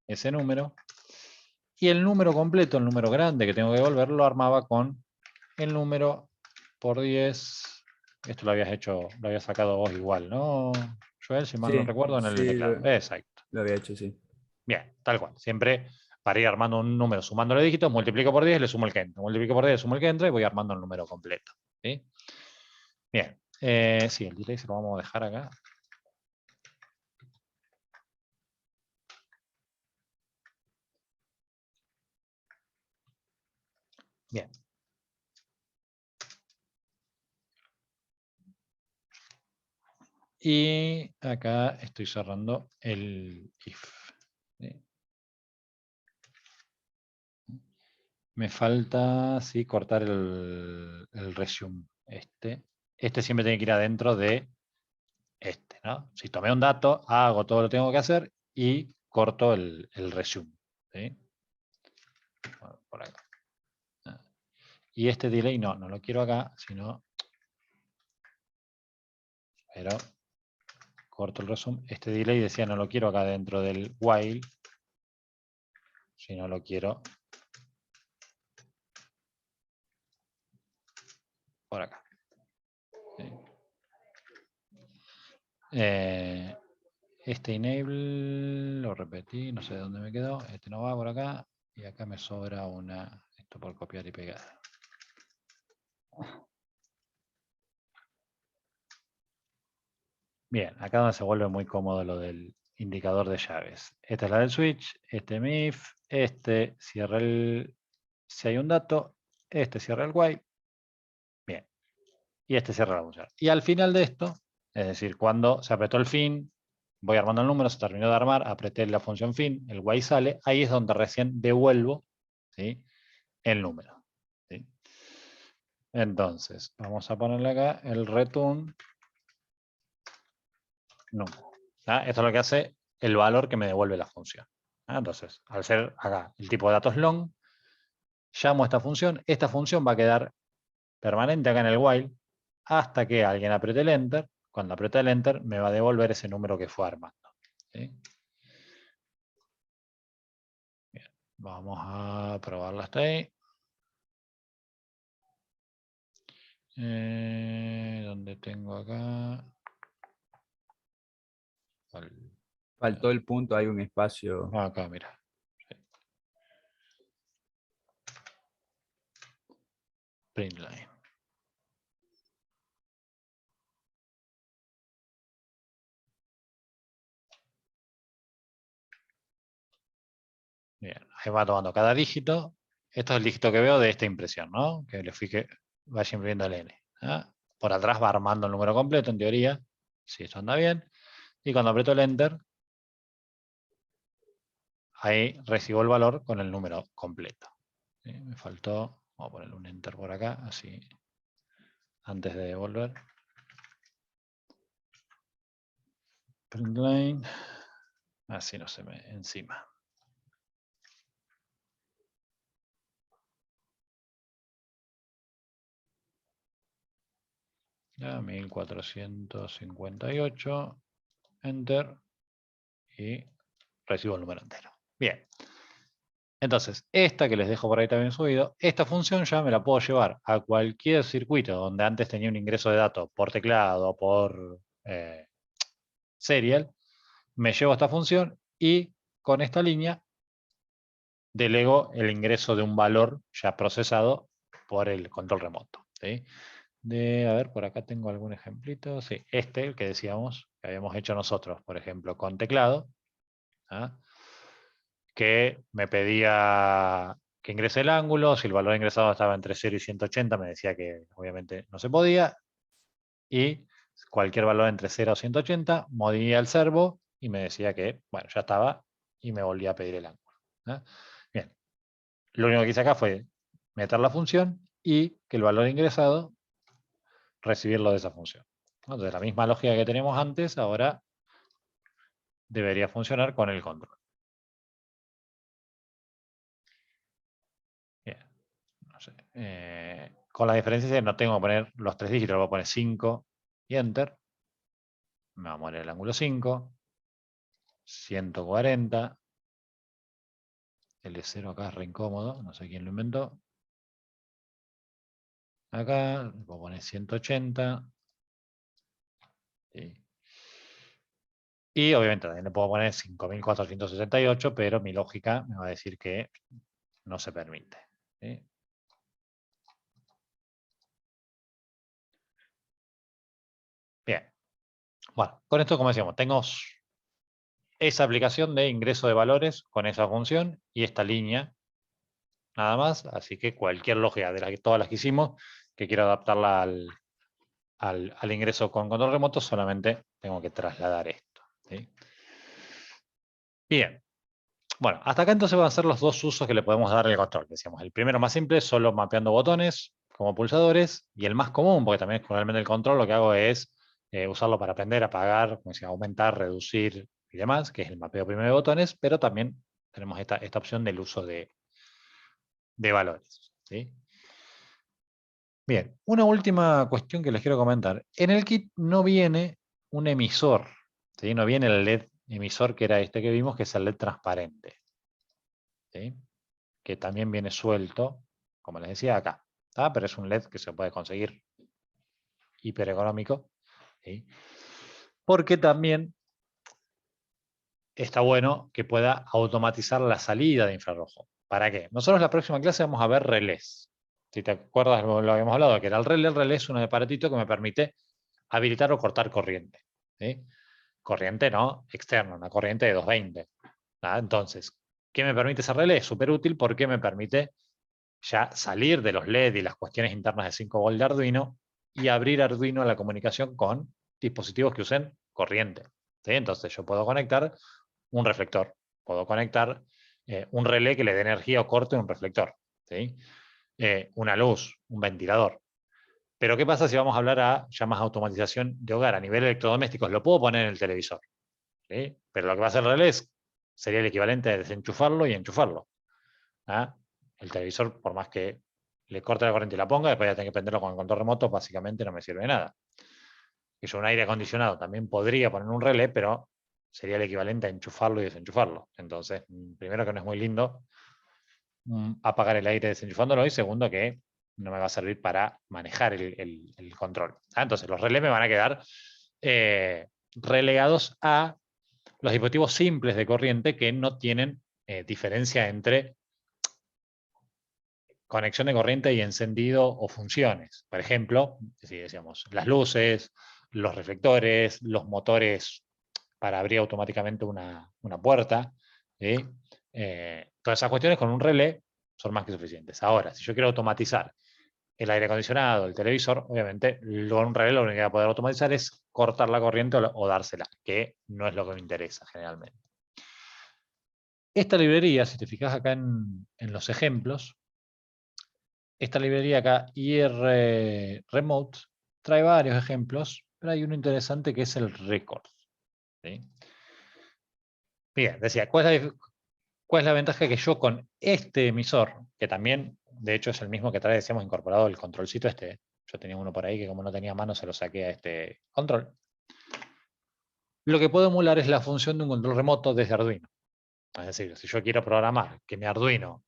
ese número. Y el número completo, el número grande que tengo que devolver, lo armaba con el número por 10. Esto lo habías hecho, lo habías sacado vos igual, ¿no, Joel? Si mal no Sí, recuerdo, en el sí, teclado. Exacto. lo había hecho, sí. Bien, tal cual. Siempre para ir armando un número sumándole dígitos, multiplico por 10, le sumo el que entra. Multiplico por 10, le sumo el que entra y voy armando el número completo. ¿Sí? Bien. Sí, el delay se lo vamos a dejar acá. Bien. Y acá estoy cerrando el if. ¿Sí? Me falta, sí, cortar el resume. Este siempre tiene que ir adentro de este, ¿no? Si tomé un dato, hago todo lo que tengo que hacer y corto el resume. ¿Sí? por acá. Y este delay no lo quiero acá, sino... Pero corto el resumen. Este delay decía no lo quiero acá dentro del while, sino lo quiero por acá. ¿Sí? Este enable lo repetí, no sé dónde me quedó. Este no va por acá. Y acá me sobra esto por copiar y pegar. Bien, acá donde se vuelve muy cómodo lo del indicador de llaves. Esta es la del switch, este if, este cierra si hay un dato, este cierra el while. Bien. Y este cierra la función. Y al final de esto, es decir, cuando se apretó el fin, voy armando el número, se terminó de armar, apreté la función fin, el while sale, ahí es donde recién devuelvo, ¿sí?, el número. ¿Sí? Entonces, vamos a ponerle acá el return número. Esto es lo que hace el valor que me devuelve la función. Entonces, al ser acá el tipo de datos long, llamo esta función va a quedar permanente acá en el while hasta que alguien apriete el enter. Cuando apriete el enter me va a devolver ese número que fue armando. ¿Sí? Bien, vamos a probarlo hasta ahí. ¿Dónde tengo acá? Faltó el punto, hay un espacio. Acá, mira. Sí. Print line. Bien, ahí va tomando cada dígito. Esto es el dígito que veo de esta impresión, ¿no? Que le fui que vaya imprimiendo el N. Por atrás va armando el número completo, en teoría. Si esto anda bien. Y cuando aprieto el enter, ahí recibo el valor con el número completo. ¿Sí? Me faltó, vamos a ponerle un enter por acá, así, antes de devolver. Print line, así no se me encima. Ya, 1458, enter, y recibo el número entero. Bien. Entonces, esta que les dejo por ahí también subido, esta función ya me la puedo llevar a cualquier circuito donde antes tenía un ingreso de datos por teclado o por serial. Me llevo esta función y con esta línea delego el ingreso de un valor ya procesado por el control remoto. ¿Sí? A ver, por acá tengo algún ejemplito. Sí, el que decíamos, que habíamos hecho nosotros, por ejemplo, con teclado. Que me pedía que ingrese el ángulo, si el valor ingresado estaba entre 0 y 180 me decía que obviamente no se podía, y cualquier valor entre 0 y 180 movía el servo y me decía que, bueno, ya estaba, y me volvía a pedir el ángulo. Bien, lo único que hice acá fue meter la función y que el valor ingresado recibirlo de esa función. Entonces, la misma lógica que teníamos antes, ahora debería funcionar con el control. Bien. No sé, con la diferencia de que no tengo que poner los 3 dígitos, voy a poner 5 y enter. Me va a poner el ángulo 5, 140. El de 0 acá es re incómodo, no sé quién lo inventó. Acá voy a poner 180. Y obviamente también le puedo poner 5468, pero mi lógica me va a decir que no se permite. ¿Sí? Bien. Bueno, con esto, como decíamos, tengo esa aplicación de ingreso de valores con esa función y esta línea nada más, así que cualquier lógica de todas las que hicimos, que quiero adaptarla al ingreso con control remoto, solamente tengo que trasladar esto. ¿Sí? Bien. Bueno, hasta acá entonces van a ser los dos usos que le podemos dar al control. Decíamos, el primero más simple, solo mapeando botones como pulsadores, y el más común, porque también realmente el control lo que hago es usarlo para aprender, apagar, como decía, aumentar, reducir y demás, que es el mapeo primero de botones, pero también tenemos esta opción del uso de de valores. ¿Sí? Bien, una última cuestión que les quiero comentar. En el kit no viene un emisor, ¿sí? No viene el LED emisor que era este que vimos, que es el LED transparente, ¿sí? Que también viene suelto, como les decía acá, ¿tá? Pero es un LED que se puede conseguir hiper económico, ¿sí? Porque también está bueno que pueda automatizar la salida de infrarrojo. ¿Para qué? Nosotros en la próxima clase vamos a ver relés. Si te acuerdas, lo habíamos hablado, que era el relé es un aparatito que me permite habilitar o cortar corriente. ¿Sí? Corriente no externa, una corriente de 220. ¿Ah? Entonces, ¿qué me permite ese relé? Es súper útil porque me permite ya salir de los LED y las cuestiones internas de 5 volt de Arduino y abrir Arduino a la comunicación con dispositivos que usen corriente. ¿Sí? Entonces yo puedo conectar un reflector, puedo conectar un relé que le dé energía o corte un reflector, ¿sí? Una luz, un ventilador. Pero ¿qué pasa si vamos a hablar a ya más automatización de hogar a nivel electrodomésticos? Lo puedo poner en el televisor, ¿sí? Pero lo que va a hacer el relé sería el equivalente a desenchufarlo y enchufarlo. ¿Ah? El televisor, por más que le corte la corriente y la ponga, después ya tengo que prenderlo con el control remoto, básicamente no me sirve de nada. Y yo un aire acondicionado también podría poner un relé, pero sería el equivalente a enchufarlo y desenchufarlo. Entonces, primero que no es muy lindo apagar el aire desenchufándolo y segundo que no me va a servir para manejar el control. Entonces, los relés me van a quedar relegados a los dispositivos simples de corriente que no tienen diferencia entre conexión de corriente y encendido o funciones. Por ejemplo, si decíamos, las luces, los reflectores, los motores para abrir automáticamente una puerta, ¿sí? Todas esas cuestiones con un relé son más que suficientes. Ahora, si yo quiero automatizar el aire acondicionado, el televisor, obviamente con un relé lo único que voy a poder automatizar es cortar la corriente o dársela, que no es lo que me interesa generalmente. Esta librería, si te fijas acá en los ejemplos, esta librería acá, IR Remote, trae varios ejemplos, pero hay uno interesante que es el record. ¿Sí? Bien, decía, ¿cuál es la ventaja que yo con este emisor, que también, de hecho, es el mismo que trae, decíamos, incorporado el controlcito este? Yo tenía uno por ahí que como no tenía mano se lo saqué a este control. Lo que puedo emular es la función de un control remoto desde Arduino. Es decir, si yo quiero programar que mi Arduino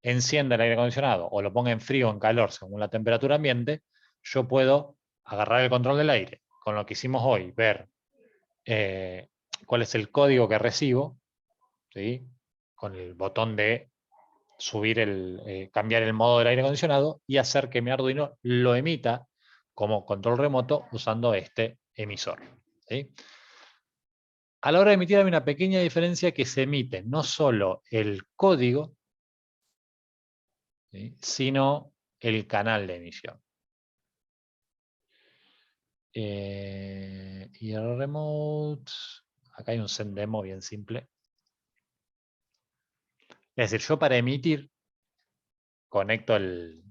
encienda el aire acondicionado o lo ponga en frío o en calor según la temperatura ambiente, yo puedo agarrar el control del aire, con lo que hicimos hoy, ver cuál es el código que recibo, ¿sí? Con el botón de subir cambiar el modo del aire acondicionado y hacer que mi Arduino lo emita como control remoto usando este emisor. ¿Sí? A la hora de emitir hay una pequeña diferencia que se emite no solo el código, ¿sí? Sino el canal de emisión. Y el remote, acá hay un send-demo bien simple. Es decir, yo para emitir conecto el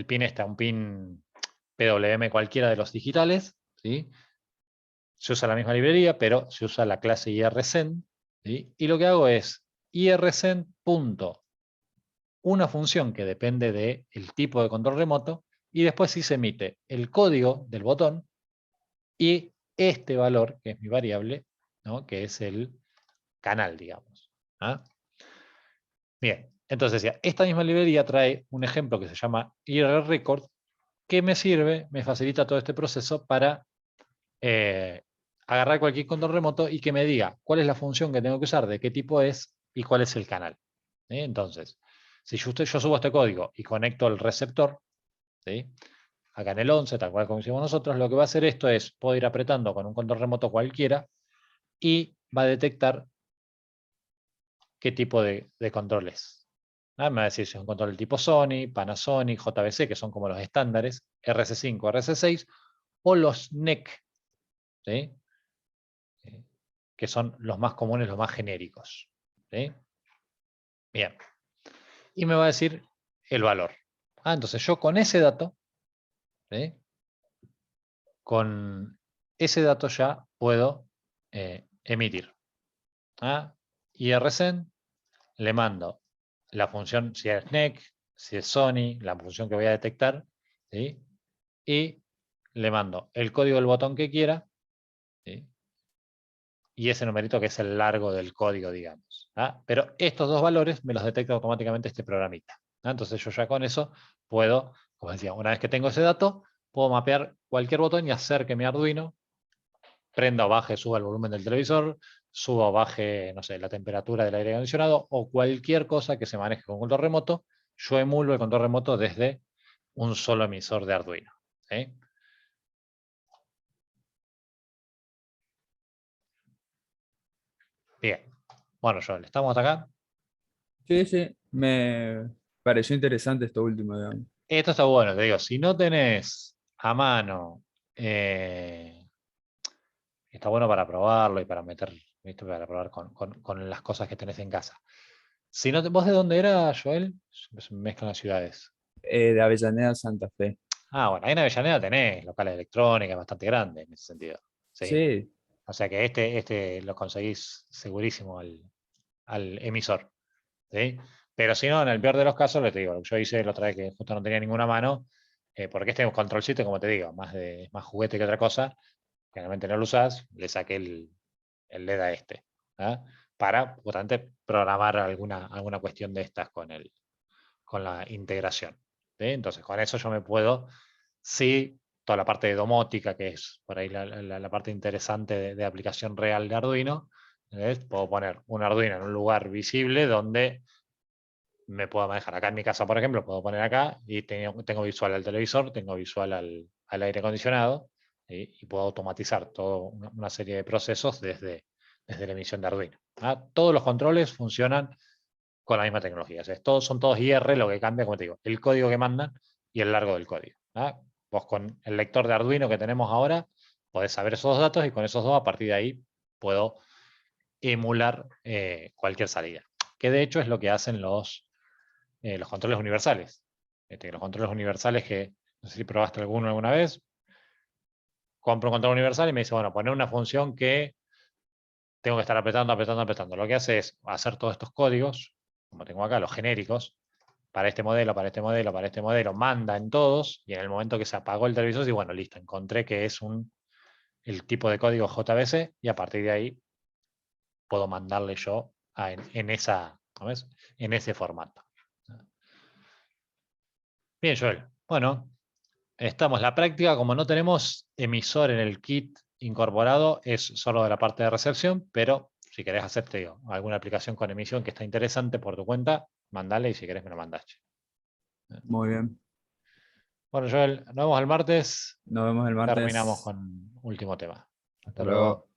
pin a un pin PWM cualquiera de los digitales, ¿sí? Se usa la misma librería, pero se usa la clase IRSend, ¿sí? Y lo que hago es IRSend. Una función que depende del tipo de control remoto, y después sí se emite el código del botón y este valor, que es mi variable, ¿no? Que es el canal, digamos. ¿Ah? Bien, entonces ya, esta misma librería trae un ejemplo que se llama IR Record, que me sirve, me facilita todo este proceso para agarrar cualquier control remoto y que me diga cuál es la función que tengo que usar, de qué tipo es y cuál es el canal. ¿Sí? Entonces, si yo subo este código y conecto el receptor, ¿sí? Acá en el 11, tal cual como hicimos nosotros, lo que va a hacer esto es, puedo ir apretando con un control remoto cualquiera y va a detectar qué tipo de control es. Me va a decir si es un control del tipo Sony, Panasonic, JVC, que son como los estándares, RC5, RC6, o los NEC, ¿sí? Que son los más comunes, los más genéricos. ¿Sí? Bien. Y me va a decir el valor. Entonces yo con ese dato, ¿sí? Con ese dato ya puedo emitir. IRSend, le mando la función, si es NEC, si es Sony, la función que voy a detectar, ¿sí? Y le mando el código del botón que quiera, ¿sí? Y ese numerito que es el largo del código, digamos. ¿Ah? Pero estos dos valores me los detecta automáticamente este programita. ¿Ah? Entonces yo ya con eso puedo, como decía, una vez que tengo ese dato, puedo mapear cualquier botón y hacer que mi Arduino prenda o baje, suba el volumen del televisor, suba o baje, no sé, la temperatura del aire acondicionado o cualquier cosa que se maneje con control remoto. Yo emulo el control remoto desde un solo emisor de Arduino. ¿Sí? Bien. Bueno, Joel, ¿estamos hasta acá? Sí, sí, me pareció interesante esto último, digamos. Esto está bueno, te digo, si no tenés a mano, eh, está bueno para probarlo y para meter, ¿viste? Para probar con las cosas que tenés en casa. Si no ¿Vos de dónde era, Joel? Se me mezclan las ciudades. De Avellaneda a Santa Fe. Ah, bueno, ahí en Avellaneda tenés locales de electrónica bastante grandes en ese sentido. Sí. Sí, O sea que este lo conseguís segurísimo al emisor. ¿Sí? Pero si no, en el peor de los casos, le te digo, lo que yo hice la otra vez que justo no tenía ninguna mano, porque este controlcito, como te digo, es más juguete que otra cosa, generalmente no lo usás, le saqué el LED a este. ¿Ah? Para justamente programar alguna cuestión de estas con la integración. ¿Sí? Entonces, con eso yo me puedo, sí, toda la parte de domótica, que es por ahí la parte interesante de aplicación real de Arduino, ¿ves? Puedo poner un Arduino en un lugar visible donde me puedo manejar. Acá en mi casa, por ejemplo, puedo poner acá y tengo visual al televisor, tengo visual al aire acondicionado y puedo automatizar toda una serie de procesos desde la emisión de Arduino. ¿Ah? Todos los controles funcionan con la misma tecnología. O sea, son todos IR, lo que cambia, como te digo, el código que mandan y el largo del código. ¿Ah? Vos con el lector de Arduino que tenemos ahora podés saber esos dos datos y con esos dos, a partir de ahí, puedo emular cualquier salida. Que de hecho es lo que hacen los controles universales. Los controles universales que, no sé si probaste alguno alguna vez, compro un control universal y me dice, bueno, poner una función que tengo que estar apretando, apretando, apretando. Lo que hace es hacer todos estos códigos, como tengo acá, los genéricos, para este modelo, para este modelo, para este modelo, manda en todos, y en el momento que se apagó el televisor, y bueno, listo, encontré que es el tipo de código JBC, y a partir de ahí puedo mandarle yo en ese formato. Bien, Joel. Bueno, estamos. La práctica, como no tenemos emisor en el kit incorporado, es solo de la parte de recepción, pero si querés hacerte alguna aplicación con emisión que está interesante por tu cuenta, mandale y si querés me lo mandás. muy bien. Bueno, Joel, nos vemos el martes. Nos vemos el Terminamos martes. con último tema. Hasta luego.